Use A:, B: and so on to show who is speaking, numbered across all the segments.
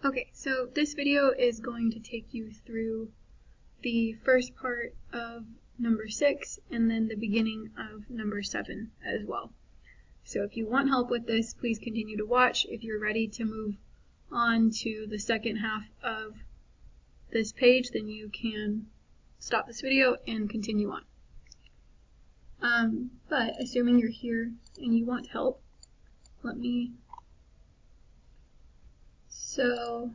A: Okay, so this video is going to take you through the first part of number 6 and then the beginning of number 7 as well. So if you want help with this, please continue to watch. If you're ready to move on to the second half of this page, then you can stop this video and continue on. But assuming you're here and you want help, So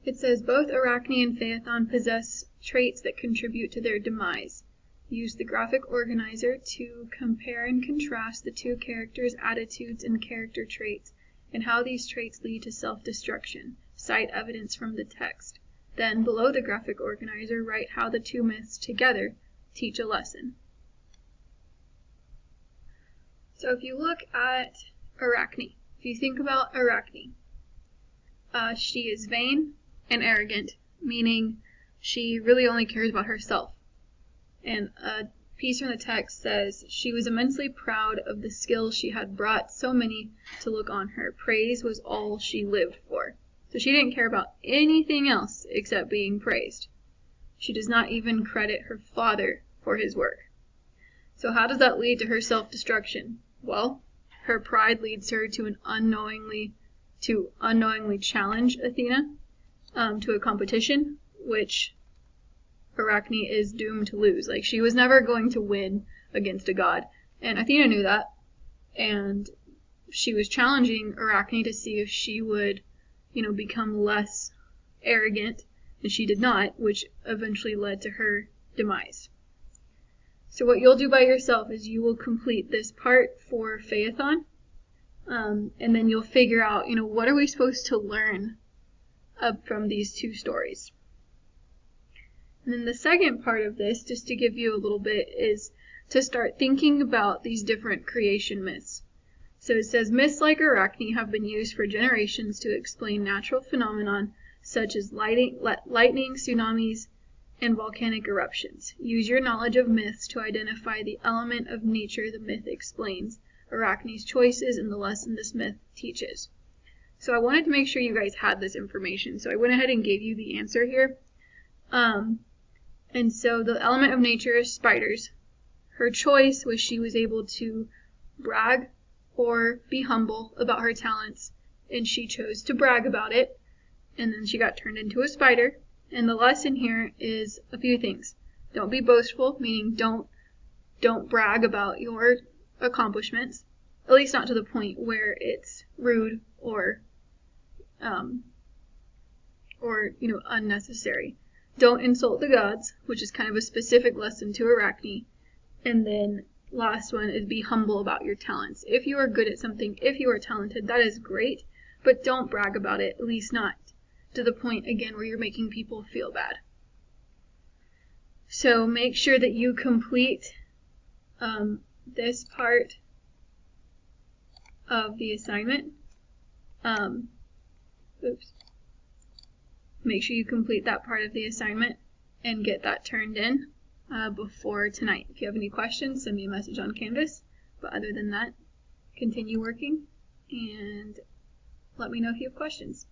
A: it says both Arachne and Phaethon possess traits that contribute to their demise. Use the graphic organizer to compare and contrast the two characters' attitudes and character traits and how these traits lead to self-destruction. Cite evidence from the text. Then, below the graphic organizer, write how the two myths together teach a lesson. So if you look at Arachne, if you think about Arachne, she is vain and arrogant, meaning she really only cares about herself. And a piece from the text says, she was immensely proud of the skill she had brought so many to look on her. Praise was all she lived for. So she didn't care about anything else except being praised. She does not even credit her father for his work. So how does that lead to her self-destruction? Well, her pride leads her to unknowingly challenge Athena to a competition, which Arachne is doomed to lose. Like, she was never going to win against a god, and Athena knew that, and she was challenging Arachne to see if she would, become less arrogant, and she did not, which eventually led to her demise. So what you'll do by yourself is you will complete this part for Phaethon, and then you'll figure out, what are we supposed to learn from these two stories. And then the second part of this, just to give you a little bit, is to start thinking about these different creation myths. So it says, myths like Arachne have been used for generations to explain natural phenomenon such as lightning, tsunamis, and volcanic eruptions. Use your knowledge of myths to identify the element of nature the myth explains, Arachne's choices, and the lesson this myth teaches. So I wanted to make sure you guys had this information, so I went ahead and gave you the answer here. And so the element of nature is spiders. Her choice was she was able to brag or be humble about her talents, and she chose to brag about it, and then she got turned into a spider. And the lesson here is a few things. Don't be boastful, meaning don't brag about your accomplishments, at least not to the point where it's rude or unnecessary. Don't insult the gods, which is kind of a specific lesson to Arachne. And then last one is be humble about your talents. If you are good at something, if you are talented, that is great, but don't brag about it, at least not to the point, again, where you're making people feel bad. So make sure that you complete this part of the assignment. Make sure you complete that part of the assignment and get that turned in before tonight. If you have any questions, send me a message on Canvas. But other than that, continue working and let me know if you have questions.